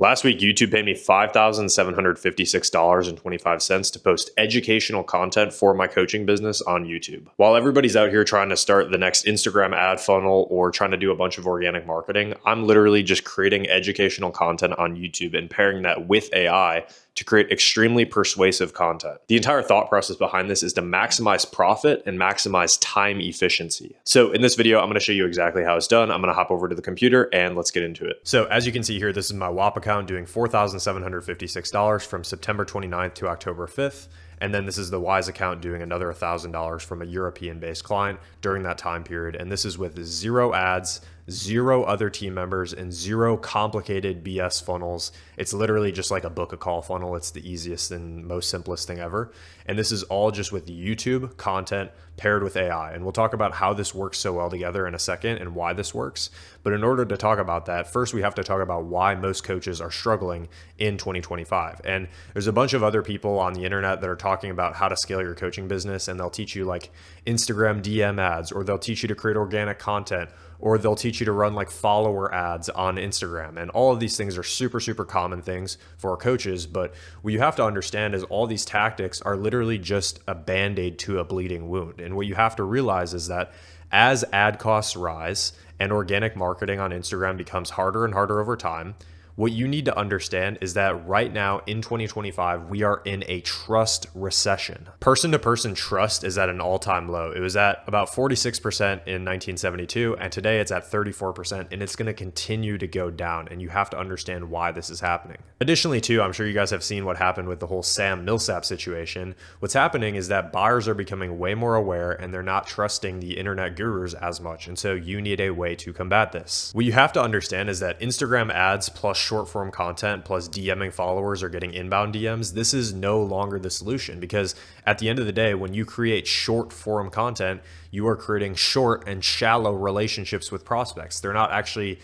Last week, YouTube paid me $5,756.25 to post educational content for my coaching business on YouTube. While everybody's out here trying to start the next Instagram ad funnel or trying to do a bunch of organic marketing, I'm literally just creating educational content on YouTube and pairing that with AI to create extremely persuasive content. The entire thought process behind this is to maximize profit and maximize time efficiency. So in this video, I'm going to show you exactly how it's done. I'm going to hop over to the computer and let's get into it. So as you can see here, this is my WAP account doing $4,756 from September 29th to October 5th. And then this is the Wise account doing another $1,000 from a European-based client during that time period. And this is with 0 ads, 0 other team members, and 0 complicated BS funnels. It's literally just like a book a call funnel. It's the easiest and most simplest thing ever. And this is all just with YouTube content paired with AI. And we'll talk about how this works so well together in a second and why this works. But in order to talk about that, first we have to talk about why most coaches are struggling in 2025. And there's a bunch of other people on the internet that are talking about how to scale your coaching business, and they'll teach you like Instagram DM ads, or they'll teach you to create organic content, or they'll teach you to run like follower ads on Instagram. And all of these things are super, super common things for our coaches. But what you have to understand is all these tactics are literally just a band-aid to a bleeding wound. And what you have to realize is that as ad costs rise and organic marketing on Instagram becomes harder and harder over time, what you need to understand is that right now in 2025, we are in a trust recession. Person-to-person trust is at an all-time low. It was at about 46% in 1972, and today it's at 34%, and it's gonna continue to go down, and you have to understand why this is happening. Additionally, too, I'm sure you guys have seen what happened with the whole Sam Millsap situation. What's happening is that buyers are becoming way more aware, and they're not trusting the internet gurus as much, and so you need a way to combat this. What you have to understand is that Instagram ads plus short form content plus DMing followers or getting inbound DMs, this is no longer the solution, because at the end of the day, when you create short form content, you are creating short and shallow relationships with prospects. They're not actually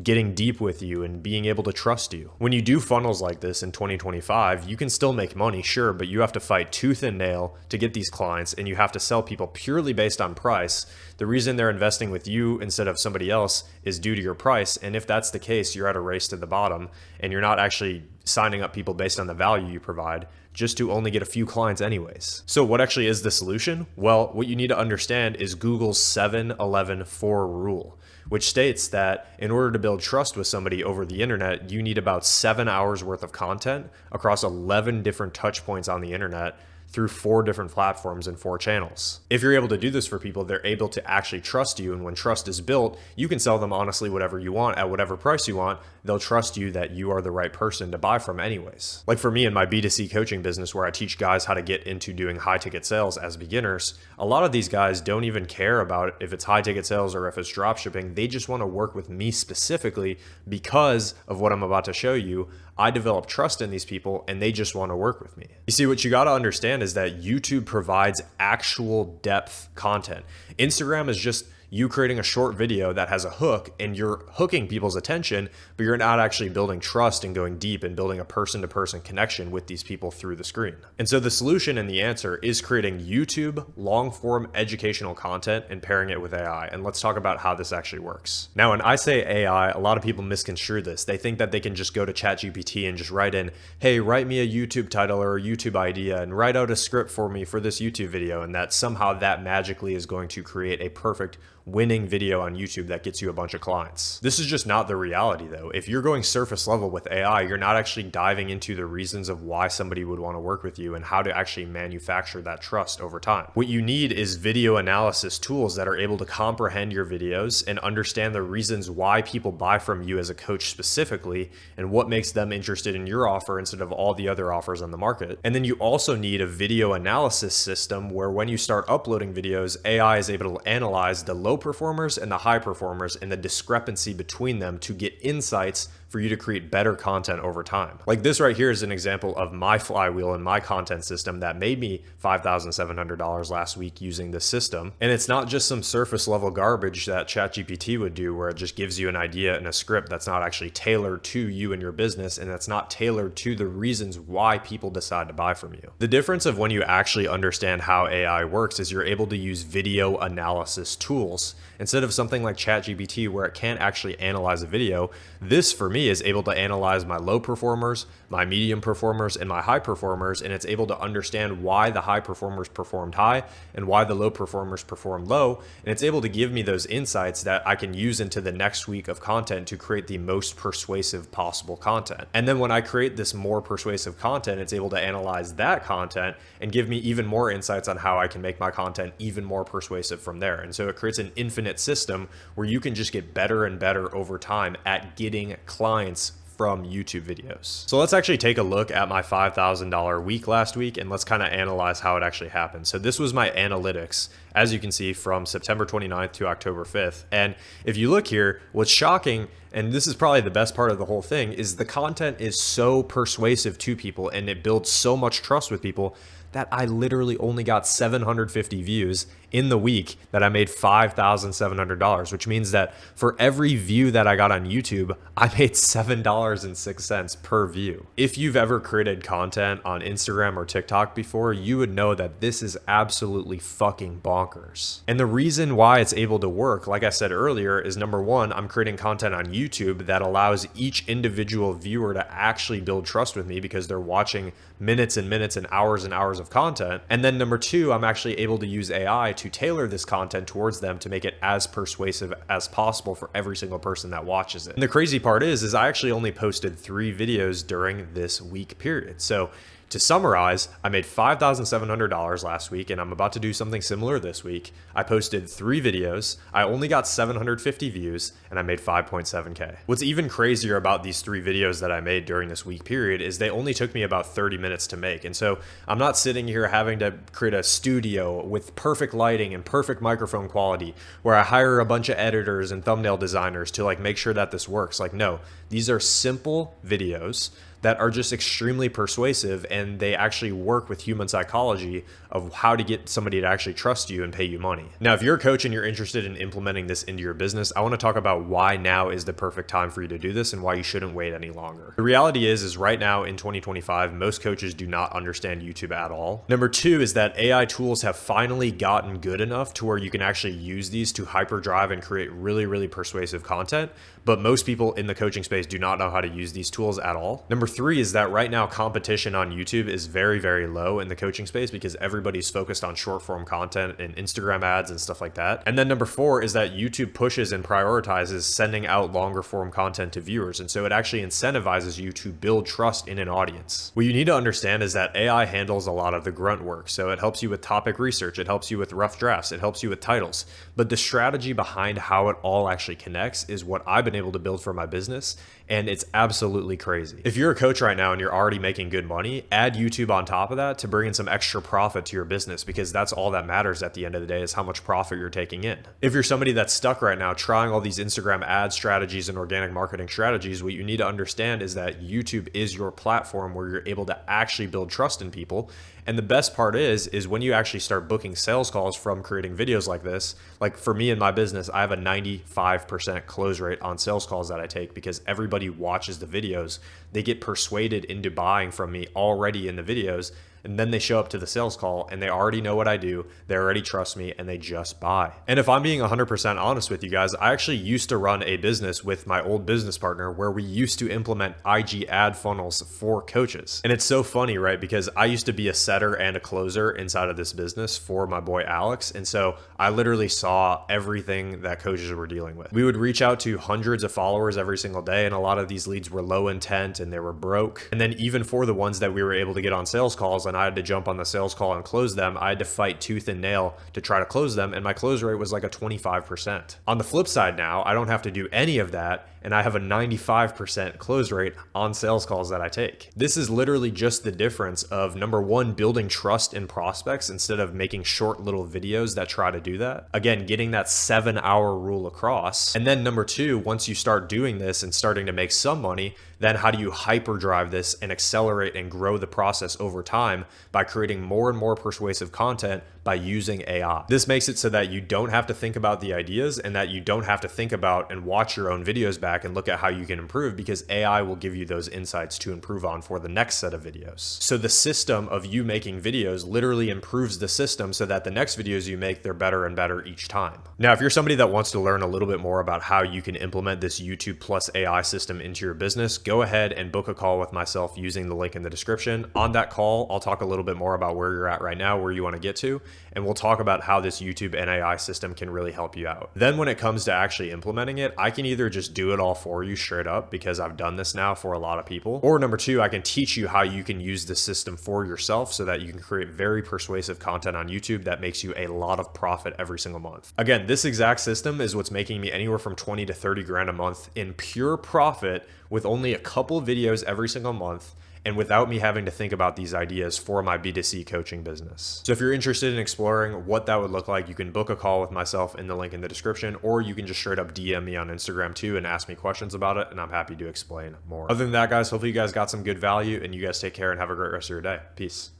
getting deep with you and being able to trust you. When you do funnels like this in 2025, you can still make money, sure, but you have to fight tooth and nail to get these clients, and you have to sell people purely based on price. The reason they're investing with you instead of somebody else is due to your price. And if that's the case, you're at a race to the bottom and you're not actually signing up people based on the value you provide, just to only get a few clients anyways. So what actually is the solution? Well, what you need to understand is Google's 7-11-4 rule, which states that in order to build trust with somebody over the internet, you need about 7 hours worth of content across 11 different touch points on the internet through 4 different platforms and 4 channels. If you're able to do this for people, they're able to actually trust you. And when trust is built, you can sell them honestly whatever you want at whatever price you want. They'll trust you that you are the right person to buy from anyways. Like for me in my B2C coaching business, where I teach guys how to get into doing high ticket sales as beginners, a lot of these guys don't even care about if it's high ticket sales or if it's drop shipping. They just want to work with me specifically because of what I'm about to show you. I develop trust in these people and they just want to work with me. You see, what you got to understand is that YouTube provides actual depth content. Instagram is just you creating a short video that has a hook and you're hooking people's attention, but you're not actually building trust and going deep and building a person-to-person connection with these people through the screen. And so the solution and the answer is creating YouTube long-form educational content and pairing it with AI. And let's talk about how this actually works. Now, when I say AI, a lot of people misconstrue this. They think that they can just go to ChatGPT and just write in, hey, write me a YouTube title or a YouTube idea and write out a script for me for this YouTube video, and that somehow that magically is going to create a perfect winning video on YouTube that gets you a bunch of clients. This is just not the reality though. If you're going surface level with AI, you're not actually diving into the reasons of why somebody would want to work with you and how to actually manufacture that trust over time. What you need is video analysis tools that are able to comprehend your videos and understand the reasons why people buy from you as a coach specifically and what makes them interested in your offer instead of all the other offers on the market. And then you also need a video analysis system where when you start uploading videos, AI is able to analyze the low performers and the high performers and the discrepancy between them to get insights for you to create better content over time. Like this right here is an example of my flywheel and my content system that made me $5,700 last week using this system. And it's not just some surface level garbage that ChatGPT would do where it just gives you an idea and a script that's not actually tailored to you and your business, and that's not tailored to the reasons why people decide to buy from you. The difference of when you actually understand how AI works is you're able to use video analysis tools instead of something like ChatGPT where it can't actually analyze a video. This for me me is able to analyze my low performers, my medium performers, and my high performers, and it's able to understand why the high performers performed high and why the low performers performed low, and it's able to give me those insights that I can use into the next week of content to create the most persuasive possible content. And then when I create this more persuasive content, it's able to analyze that content and give me even more insights on how I can make my content even more persuasive from there. And so it creates an infinite system where you can just get better and better over time at getting clients from YouTube videos. So let's actually take a look at my $5,000 week last week, and let's kind of analyze how it actually happened. So this was my analytics, as you can see, from September 29th to October 5th. And if you look here, what's shocking, and this is probably the best part of the whole thing, is the content is so persuasive to people and it builds so much trust with people that I literally only got 750 views in the week that I made $5,700, which means that for every view that I got on YouTube, I made $7.06 per view. If you've ever created content on Instagram or TikTok before, you would know that this is absolutely fucking bonkers. And the reason why it's able to work, like I said earlier, is number one, I'm creating content on YouTube that allows each individual viewer to actually build trust with me because they're watching minutes and minutes and hours of content. And then number two, I'm actually able to use AI to tailor this content towards them to make it as persuasive as possible for every single person that watches it. And the crazy part is I actually only posted 3 videos during this week period. So to summarize, I made $5,700 last week, and I'm about to do something similar this week. I posted 3 videos. I only got 750 views, and I made 5.7K. What's even crazier about these 3 videos that I made during this week period is they only took me about 30 minutes to make. And so I'm not sitting here having to create a studio with perfect lighting and perfect microphone quality where I hire a bunch of editors and thumbnail designers to like make sure that this works. Like, no, these are simple videos that are just extremely persuasive, and they actually work with human psychology of how to get somebody to actually trust you and pay you money. Now, if you're a coach and you're interested in implementing this into your business, I want to talk about why now is the perfect time for you to do this and why you shouldn't wait any longer. The reality is right now in 2025, most coaches do not understand YouTube at all. Number two is that AI tools have finally gotten good enough to where you can actually use these to hyperdrive and create really, really persuasive content. But most people in the coaching space do not know how to use these tools at all. Number three is that right now competition on YouTube is very, very low in the coaching space because everybody's focused on short form content and Instagram ads and stuff like that. And then number four is that YouTube pushes and prioritizes sending out longer form content to viewers. And so it actually incentivizes you to build trust in an audience. What you need to understand is that AI handles a lot of the grunt work. So it helps you with topic research. It helps you with rough drafts. It helps you with titles. But the strategy behind how it all actually connects is what I've been able to build for my business. And it's absolutely crazy. If you're a coach right now and you're already making good money, add YouTube on top of that to bring in some extra profit to your business, because that's all that matters at the end of the day is how much profit you're taking in. If you're somebody that's stuck right now trying all these Instagram ad strategies and organic marketing strategies, what you need to understand is that YouTube is your platform where you're able to actually build trust in people. And the best part is when you actually start booking sales calls from creating videos like this, like for me in my business, I have a 95% close rate on sales calls that I take because everybody watches the videos. They get persuaded into buying from me already in the videos. And then they show up to the sales call and they already know what I do. They already trust me and they just buy. And if I'm being 100% honest with you guys, I actually used to run a business with my old business partner where we used to implement IG ad funnels for coaches. And it's so funny, right? Because I used to be a setter and a closer inside of this business for my boy Alex. And so I literally saw everything that coaches were dealing with. We would reach out to hundreds of followers every single day. And a lot of these leads were low intent and they were broke. And then even for the ones that we were able to get on sales calls, and I had to jump on the sales call and close them, I had to fight tooth and nail to try to close them, and my close rate was like a 25%. On the flip side now, I don't have to do any of that, and I have a 95% close rate on sales calls that I take. This is literally just the difference of number one, building trust in prospects instead of making short little videos that try to do that. Again, getting that 7-hour rule across. And then number two, once you start doing this and starting to make some money, then how do you hyperdrive this and accelerate and grow the process over time by creating more and more persuasive content, by using AI. This makes it so that you don't have to think about the ideas and that you don't have to think about and watch your own videos back and look at how you can improve, because AI will give you those insights to improve on for the next set of videos. So the system of you making videos literally improves the system so that the next videos you make, they're better and better each time. Now, if you're somebody that wants to learn a little bit more about how you can implement this YouTube plus AI system into your business, go ahead and book a call with myself using the link in the description. On that call, I'll talk a little bit more about where you're at right now, where you want to get to, and we'll talk about how this YouTube and AI system can really help you out. Then when it comes to actually implementing it, I can either just do it all for you straight up, because I've done this now for a lot of people, or number two, I can teach you how you can use the system for yourself so that you can create very persuasive content on YouTube that makes you a lot of profit every single month. Again, this exact system is what's making me anywhere from 20 to 30 grand a month in pure profit with only a couple videos every single month, and without me having to think about these ideas for my B2C coaching business. So if you're interested in exploring what that would look like, you can book a call with myself in the link in the description, or you can just straight up DM me on Instagram too and ask me questions about it, and I'm happy to explain more. Other than that, guys, hopefully you guys got some good value, and you guys take care and have a great rest of your day. Peace.